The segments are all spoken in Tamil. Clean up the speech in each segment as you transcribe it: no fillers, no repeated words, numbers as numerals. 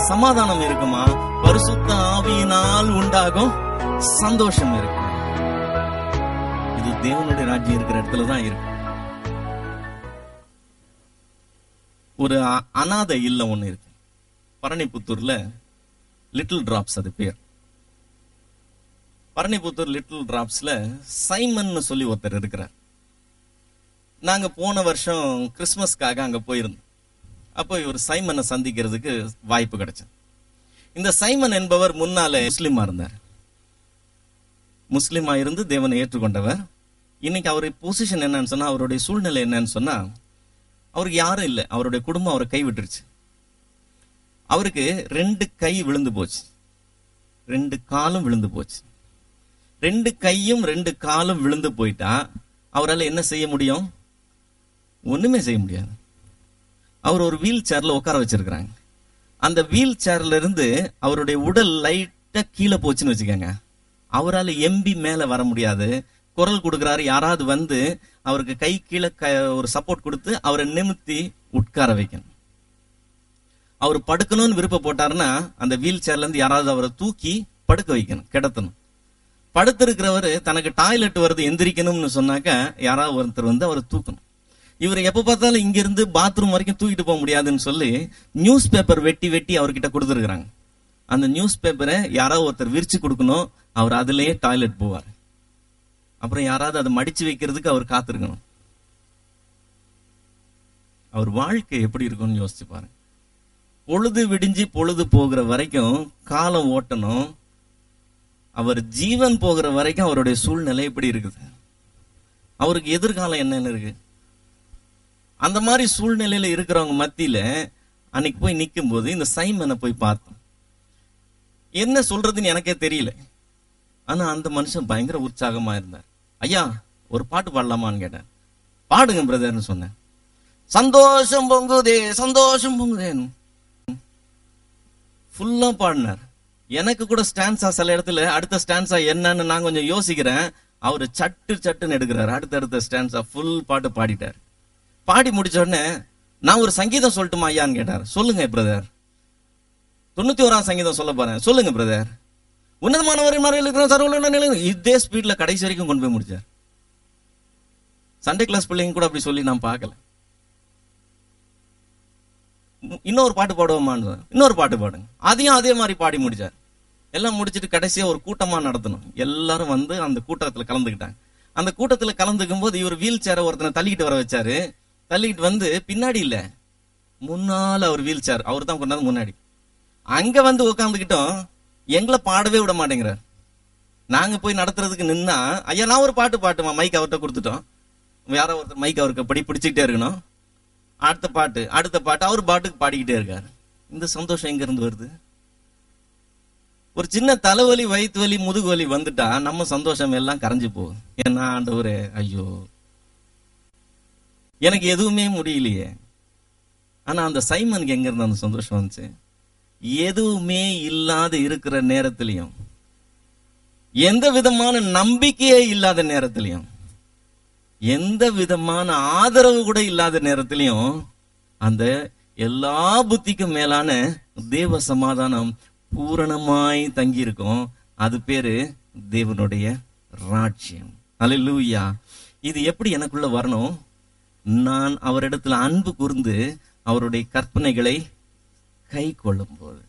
சமாதானம் இருக்குமா? பரிசுத்த ஆவியினால் உண்டாகும் சந்தோஷம் இருக்கு. இது தேவனுடைய ராஜ்யம் இருக்கிற இடத்துலதான் இருக்கு. ஒரு அநாதை இல்லம் ஒண்ணு இருக்கு பரணிபுத்தூர்ல, லிட்டில் டிராப்ஸ் அது பேர். பரணிபுத்தூர் லிட்டில் டிராப்ஸ்ல சைமன் சொல்லி ஒருத்தர் இருக்கிறார். நாங்க போன வருஷம் கிறிஸ்துமஸ்க்காக அங்க போயிருந்தோம். அப்போ இவர் சைமனை சந்திக்கிறதுக்கு வாய்ப்பு கிடைச்சது. இந்த சைமன் என்பவர் முன்னாலே முஸ்லிமா இருந்தார். முஸ்லிமா இருந்து தேவனை ஏற்றுக்கொண்டவர். இன்னைக்கு அவருடைய பொசிஷன் என்னன்னு சொன்னா, அவருடைய சூழ்நிலை என்னன்னு சொன்னா, அவருக்கு யாரும் இல்லை. அவருடைய குடும்பம் அவரை கைவிட்டுருச்சு. அவருக்கு 2 கை விழுந்து போச்சு, 2 காலும் விழுந்து போச்சு. 2 கையும் 2 காலும் விழுந்து போயிட்டா அவரால் என்ன செய்ய முடியும்? ஒண்ணுமே செய்ய முடியாது. அவர் ஒரு வீல் சேர்ல உட்கார வச்சிருக்கிறாங்க. அந்த வீல் சேர்ல இருந்து அவருடைய உடல் லைட்டா கீழே போச்சுன்னு வச்சுக்கோங்க, அவரால் எம்பி மேல வர முடியாது. குரல் கொடுக்கிறாரு, யாராவது வந்து அவருக்கு கை கீழே ஒரு சப்போர்ட் கொடுத்து அவரை நிமித்தி உட்கார வைக்கணும். அவர் படுக்கணும்னு விருப்பம் போட்டாருன்னா அந்த வீல் சேர்ல இருந்து யாராவது அவரை தூக்கி படுக்க வைக்கணும், கிடத்தணும். படுத்திருக்கிறவரு தனக்கு டாய்லெட் வருது எந்திரிக்கணும்னு சொன்னாக்க யாராவது ஒருத்தர் வந்து அவரை தூக்கணும். இவர் எப்ப பார்த்தாலும் இங்கிருந்து பாத்ரூம் வரைக்கும் தூக்கிட்டு போக முடியாதுன்னு சொல்லி நியூஸ் பேப்பர் வெட்டி வெட்டி அவர்கிட்ட கொடுத்துருக்காங்க. அந்த நியூஸ் பேப்பரை யாராவது ஒருத்தர் விரிச்சு கொடுக்கணும், அவர் அதுலயே டாய்லெட் போவார். அப்புறம் யாராவது அதை மடிச்சு வைக்கிறதுக்கு அவர் காத்திருக்கணும். அவர் வாழ்க்கை எப்படி இருக்கும்னு யோசிச்சு பாருங்க. பொழுது விடிஞ்சு பொழுது போகிற வரைக்கும் காலம் ஓட்டணும். அவர் ஜீவன் போகிற வரைக்கும் அவருடைய சூழ்நிலை எப்படி இருக்குது? அவருக்கு எதிர்காலம் என்னன்னு இருக்கு? அந்த மாதிரி சூழ்நிலையில இருக்கிறவங்க மத்தியில அன்னைக்கு போய் நிற்கும் போது இந்த சைமனை போய் பார்த்தோம். என்ன சொல்றதுன்னு எனக்கே தெரியல. ஆனா அந்த மனுஷன் பயங்கர உற்சாகமா இருந்தார். ஐயா, ஒரு பாட்டு பாடலாமான்னு கேட்டேன். பாடுங்க பிரதர்னு சொன்னேன். சந்தோஷம் பொங்குதே, சந்தோஷம் பொங்குதேன்னு ஃபுல்லா பாடினார். எனக்கு கூட ஸ்டான்ஸா சில இடத்துல அடுத்த ஸ்டான்ஸா என்னன்னு நான் கொஞ்சம் யோசிக்கிறேன். அவரு சட்டுன்னு எடுக்கிறாரு. அடுத்த ஸ்டான்ஸா ஃபுல் பாட்டு பாடிட்டார். பாடி முடிச்ச உடனே நான் ஒரு சங்கீதம் சொல்லட்டுமா ஐயான்னு கேட்டார். சொல்லுங்க பிரதர். 91ஆம் சங்கீதம் சொல்ல போறேன். சொல்லுங்க பிரதர். உன்னதமானவர் இதே ஸ்பீட்ல கடைசி வரைக்கும் கொண்டு போய் முடிச்சார். சண்டே கிளாஸ் பிள்ளைங்க கூட அப்படி சொல்லி நான் பார்க்கல. இன்னொரு பாட்டு பாடுவோமான்னு, இன்னொரு பாட்டு பாடுங்க, அதையும் அதே மாதிரி பாடி முடிச்சார். எல்லாம் முடிச்சுட்டு கடைசியா ஒரு கூட்டமா நடத்தணும். எல்லாரும் வந்து அந்த கூட்டத்துல கலந்துக்கிட்டாங்க. அந்த கூட்டத்துல கலந்துக்கும் போது இவர் வீல் சேரை ஒருத்தனை தள்ளிக்கிட்டு வர வச்சாரு. தள்ளிக்கிட்டு வந்து பின்னாடி இல்ல, முன்னால அவர் வீல் சேர், அவர் தான் கொண்டாந்து முன்னாடி அங்க வந்து உட்காந்துக்கிட்டோம். எங்களை பாடவே விட மாட்டேங்கிறார். நாங்க போய் நடத்துறதுக்கு நின்னா, ஐயா நான் ஒரு பாட்டு பாட்டுமா, மைக் அவர்கிட்ட கொடுத்துட்டோம். யாரோ ஒருத்தர் மைக் அவருக்கு படி பிடிச்சுக்கிட்டே இருக்கணும். அடுத்த பாட்டு அவர் பாட்டுக்கு பாடிக்கிட்டே இருக்காரு. இந்த சந்தோஷம் எங்க இருந்து வருது? ஒரு சின்ன தலைவலி, வயிற்று வலி, முதுகு வலி வந்துட்டா நம்ம சந்தோஷம் எல்லாம் கரைஞ்சு போகுது. ஏன்னா ஆண்டவரே, ஐயோ எனக்கு எதுவுமே முடியலையே. ஆனா அந்த சைமனுக்கு எங்க இருந்து அந்த சந்தோஷம் வந்துச்சு? எதுவுமே இல்லாத இருக்கிற நேரத்திலையும், எந்த விதமான நம்பிக்கையே இல்லாத நேரத்திலையும், எந்த விதமான ஆதரவு கூட இல்லாத நேரத்திலையும் அந்த எல்லா புத்திக்கும் மேலான தேவ சமாதானம் பூரணமாய் தங்கி இருக்கும். அது பேரு தேவனுடைய ராஜ்யம். அல்லேலூயா. இது எப்படி எனக்குள்ள வரணும்? நான் அவரிடத்துல அன்பு கூர்ந்து அவருடைய கற்பனைகளை கை கொள்ளும் போது,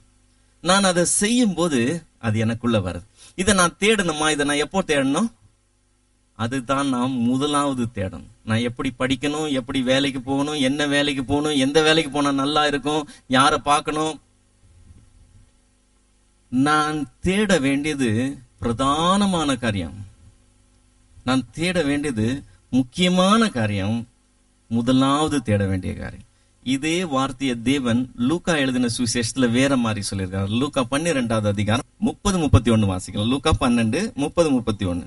நான் அதை செய்யும் போது அது எனக்குள்ள வருது. இதை நான் தேடணுமா? இதை நான் எப்போ தேடணும்? அதுதான் நாம் முதலாவது தேடணும். நான் எப்படி படிக்கணும், எப்படி வேலைக்கு போகணும், என்ன வேலைக்கு போகணும், எந்த வேலைக்கு போனா நல்லா இருக்கும், யாரை பார்க்கணும். நான் தேட வேண்டியது பிரதானமான காரியம். நான் தேட வேண்டியது முக்கியமான காரியம், முதலாவது தேட வேண்டிய காரியம். இதே வார்த்தையை தேவன் லூக்கா எழுதின சுவிசேஷத்துல வேற மாதிரி சொல்லியிருக்காரு. லூக்கா 12வது அதிகாரம் 30-31 வாசிக்கலாம். லூக்கா 12:30-31.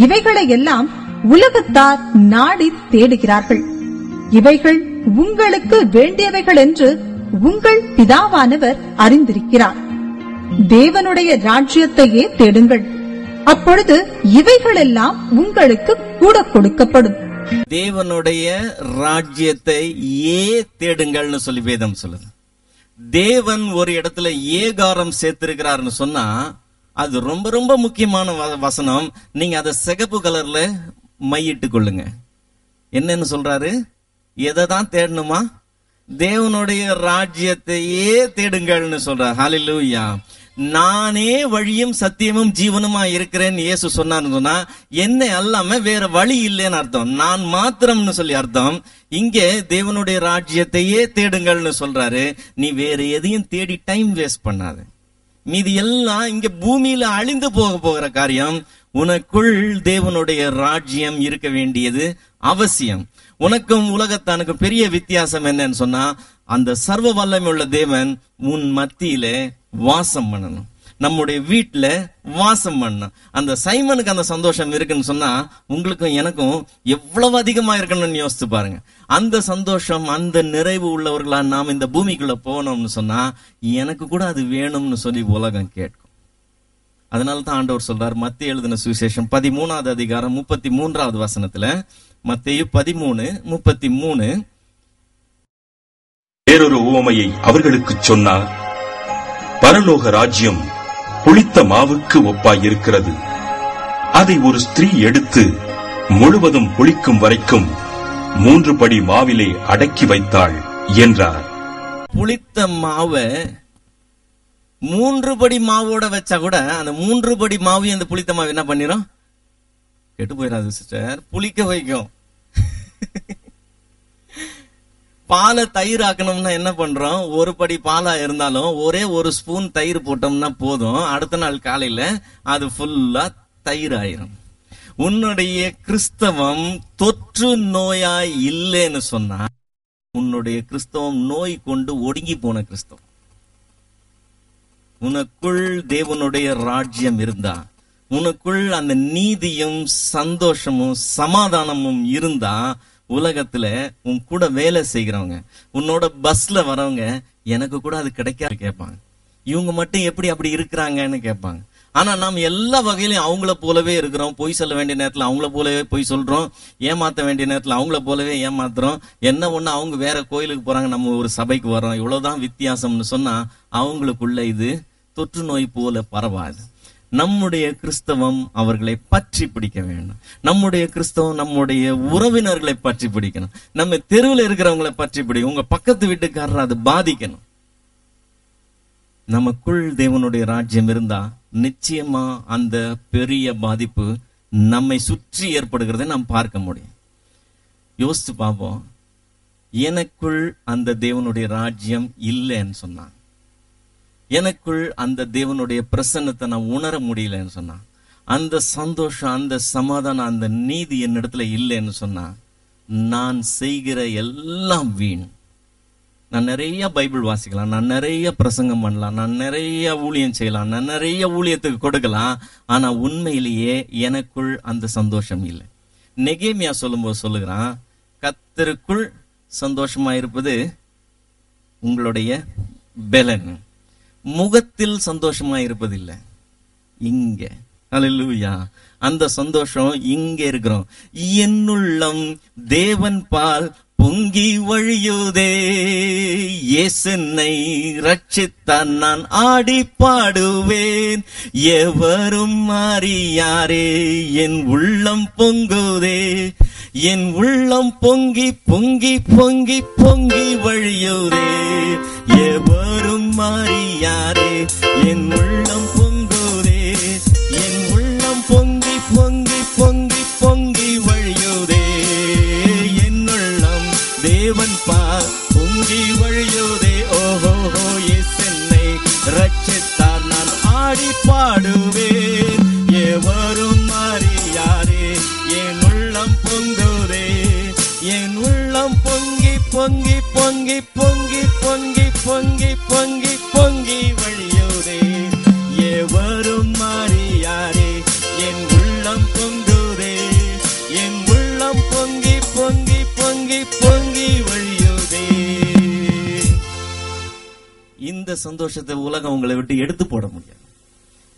இவைகளை எல்லாம் உலகத்தார் நாடி தேடுகிறார்கள். இவைகள் உங்களுக்கு வேண்டியவைகள் என்று உங்கள் பிதாவானவர் அறிந்திருக்கிறார். தேவனுடைய ராஜ்யத்தையே தேடுங்கள், அப்பொழுது இவைகளெல்லாம் உங்களுக்கு கூட கொடுக்கப்படும். தேவனுடைய ராஜ்யத்தை ஏ தேடுங்கள்னு சொல்லி வேதம் சொல்லுது. தேவன் ஒரு இடத்துல ஏகாரம் சேர்த்திருக்கிறாருன்னு சொன்னா அது ரொம்ப ரொம்ப முக்கியமான வசனம். நீங்க அதை சிகப்பு கலர்ல மையிட்டு கொள்ளுங்க. என்னன்னு சொல்றாரு? எதை தான் தேடணுமா? தேவனுடைய ராஜ்யத்தையே தேடுங்கள்னு சொல்றார். ஹல்லேலூயா. நானே வழியும் சத்தியமும் ஜீவனுமா இருக்கிறேன் இயேசு சொன்னார்னு சொன்னா என்ன அல்லாம வேற வழி இல்லைன்னு அர்த்தம். நான் மாத்திரம்னு சொல்லி அர்த்தம். இங்கே தேவனுடைய ராஜ்யத்தையே தேடுங்கள்னு சொல்றாரு. நீ வேற எதையும் தேடி டைம் வேஸ்ட் பண்ணாத. மீதி எல்லாம் இங்க பூமியில அழிந்து போகிற காரியம். உனக்குள் தேவனுடைய ராஜ்யம் இருக்க வேண்டியது அவசியம். உனக்கும் உலகத்தானுக்கும் பெரிய வித்தியாசம் என்னன்னு சொன்னா, அந்த சர்வ வல்லமை உள்ள தேவன் உன் மத்தியில வாசம் பண்ணணும், நம்முடைய வீட்டுல வாசம் பண்ணணும். அந்த சைமனுக்கு அந்த சந்தோஷம் இருக்குன்னு சொன்னா உங்களுக்கும் எனக்கும் எவ்வளவு அதிகமா இருக்கணும்னு யோசிச்சு பாருங்க. அந்த சந்தோஷம், அந்த நிறைவு உள்ளவர்களா நாம் இந்த பூமிக்குள்ள போனோம்னு சொன்னா எனக்கு கூட அது வேணும்னு சொல்லி உலகம் கேட்கும். அதனால தான் ஆண்டவர் சொல்றார், மத்தேயு எழுதின சுவிசேஷம் 13வது அதிகாரம் 33வது வசனத்துல, மத்தேயு 13:33, வேறொரு உவமையை அவர்களுக்கு சொன்னார். பரலோக ராஜ்யம் புளித்த மாவுக்கு ஒப்பாயிருக்கிறது. அதை ஒரு ஸ்திரீ எடுத்து முழுவதும் புளிக்கும் வரைக்கும் 3 படி மாவிலே அடக்கி வைத்தாள் என்றார். புளித்த மாவை 3 படி மாவோட வச்சா கூட அந்த 3 படி மாவு அந்த புளித்த மாவு என்ன பண்ணிரும்? கெட்டு போயிடாது சிஸ்டர், புளிக்க வைக்கும். பாலை தயிர் ஆக்கணும்னா என்ன பண்றோம்? 1 படி பாலா இருந்தாலும் ஒரே 1 ஸ்பூன் தயிர் போட்டோம்னா போதும், அடுத்த நாள் காலையில அது ஃபுல்லா தயிர் ஆயிரும். உன்னுடைய கிறிஸ்தவம் தொற்று நோயாய் இல்லைன்னு சொன்னா உன்னுடைய கிறிஸ்தவம் நோய் கொண்டு ஒடுங்கி போன கிறிஸ்தவம். உனக்குள் தேவனுடைய ராஜ்யம் இருந்தா, உனக்குள் அந்த நீதியும் சந்தோஷமும் சமாதானமும் இருந்தா, உலகத்துல உன் கூட வேலை செய்கிறவங்க, உன்னோட பஸ்ல வரவங்க எனக்கு கூட அது கிடைக்காது கேட்பாங்க. இவங்க மட்டும் எப்படி அப்படி இருக்கிறாங்கன்னு கேட்பாங்க. ஆனா நாம் எல்லா வகையிலும் அவங்கள போலவே இருக்கிறோம். பொய் சொல்ல வேண்டிய நேரத்துல அவங்கள போலவே பொய் சொல்றோம், ஏமாத்த வேண்டிய நேரத்துல அவங்கள போலவே ஏமாத்துறோம். என்ன ஒண்ணு, அவங்க வேற கோயிலுக்கு போறாங்க, நம்ம ஒரு சபைக்கு வர்றோம், இவ்வளவுதான் வித்தியாசம்னு சொன்னா அவங்களுக்குள்ள இது தொற்று நோய் போல பரவாது. நம்முடைய கிறிஸ்தவம் அவர்களை பற்றி பிடிக்க வேண்டும். நம்முடைய கிறிஸ்தவம் நம்முடைய உறவினர்களை பற்றி பிடிக்கணும். நம்ம தெருவில் இருக்கிறவங்களை பற்றி பிடிக்கும். உங்க பக்கத்து வீட்டுக்காரர் அது பாதிக்கணும். நமக்குள் தேவனுடைய ராஜ்யம் இருந்தா நிச்சயமா அந்த பெரிய பாதிப்பு நம்மை சுற்றி ஏற்படுகிறதை நாம் பார்க்க முடியும். யோசிச்சு பார்ப்போம். எனக்குள் அந்த தேவனுடைய ராஜ்யம் இல்லைன்னு சொன்னான், எனக்குள் அந்த தேவனுடைய பிரசன்னத்தை நான் உணர முடியலன்னு சொன்னா, அந்த சந்தோஷம், அந்த சமாதானம், அந்த நீதி என்னிடத்துல இல்லைன்னு சொன்னா நான் செய்கிற எல்லாம் வீண். நான் நிறைய பைபிள் வாசிக்கலாம், நான் நிறைய பிரசங்கம் பண்ணலாம், நான் நிறைய ஊழியம் செய்யலாம், நான் நிறைய ஊழியத்துக்கு கொடுக்கலாம், ஆனா உண்மையிலேயே எனக்குள் அந்த சந்தோஷம் இல்லை. நெகேமியா சொல்லும்போது சொல்லுகிறான், கர்த்தருக்குள் சந்தோஷமா இருப்பது உங்களுடைய பெலன், முகத்தில் சந்தோஷமா இருப்பதில்லை, இங்க. ஹல்லேலூயா. அந்த சந்தோஷம் இங்க இருக்கிறோம். என்னுள்ளம் தேவன் பால் பொங்கி வழியுதே, இயேசுனை ரட்சித்தான் நான் ஆடி பாடுவேன், எவரும் அறியாரே என் உள்ளம் பொங்குதே, என் உள்ளம் பொங்கி பொங்கி பொங்கி பொங்கி வழியுதே, எவரும் அறியாரே என் உள்ளம் பொங்குதே, என் உள்ளம் பொங்கி பொங்கி பொங்கி பொங்கி வழியுதே, என்னுள்ளம் தேவன் பால் பொங்கி வழியுதே, ஓஹோ இயேசுனை ரட்சித்தார் நான் ஆடி பாடுவேன், எவரும் அறியாரே என் உள்ளம் பொங்குதே, என் உள்ளம் பொங்கி பொங்கி பொங்கி பொங்கி பொங்கி பொங்கி பொங்கி பொங்கி வழியுதே, எவரும் அறியாரே என் உள்ளம் பொங்குதே, என் உள்ளம் பொங்கி பொங்கி பொங்கி பொங்கி வழியுதே. இந்த சந்தோஷத்தை உலகம் உங்களை விட்டு எடுத்து போட முடியாது.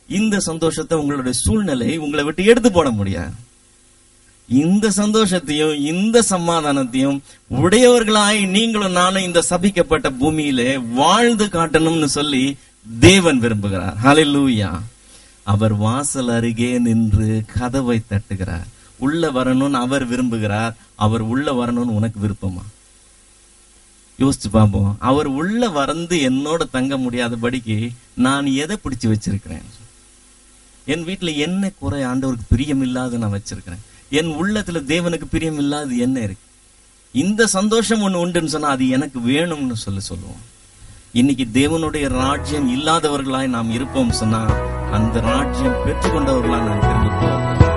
இந்த சந்தோஷத்தை உங்களுடைய சூழ்நிலை உங்களை விட்டு எடுத்து போட முடியாது. இந்த சந்தோஷத்தையும் இந்த சமாதானத்தையும் உடையவர்களாய் நீங்களும் நானும் இந்த சபிக்கப்பட்ட பூமியிலே வாழ்ந்து காட்டணும்னு சொல்லி தேவன் விரும்புகிறார். ஹல்லேலூயா. அவர் வாசல் அருகே நின்று கதவை தட்டுகிறார். உள்ள வரணும்னு அவர் விரும்புகிறார். அவர் உள்ள வரணும்னு உனக்கு விருப்பமா? யோசிச்சு பார்ப்போம். அவர் உள்ள வந்து என்னோட தங்க முடியாதபடிக்கு நான் எதை பிடிச்சு வச்சிருக்கிறேன்? என் வீட்டுல என்ன குறை ஆண்டவருக்கு பிரியம் இல்லாத நான் வச்சிருக்கிறேன்? என் உள்ளத்துல தேவனுக்கு பிரியம் இல்லாது என்ன இருக்கு? இந்த சந்தோஷம் ஒண்ணு உண்டுன்னு சொன்னா அது எனக்கு வேணும்னு சொல்லுவோம். இன்னைக்கு தேவனுடைய ராஜ்யம் இல்லாதவர்களாய் நாம் இருப்போம் சொன்னா அந்த ராஜ்யம் பெற்றுக்கொண்டவர்களாய் நாம் திரும்பி போவோம்.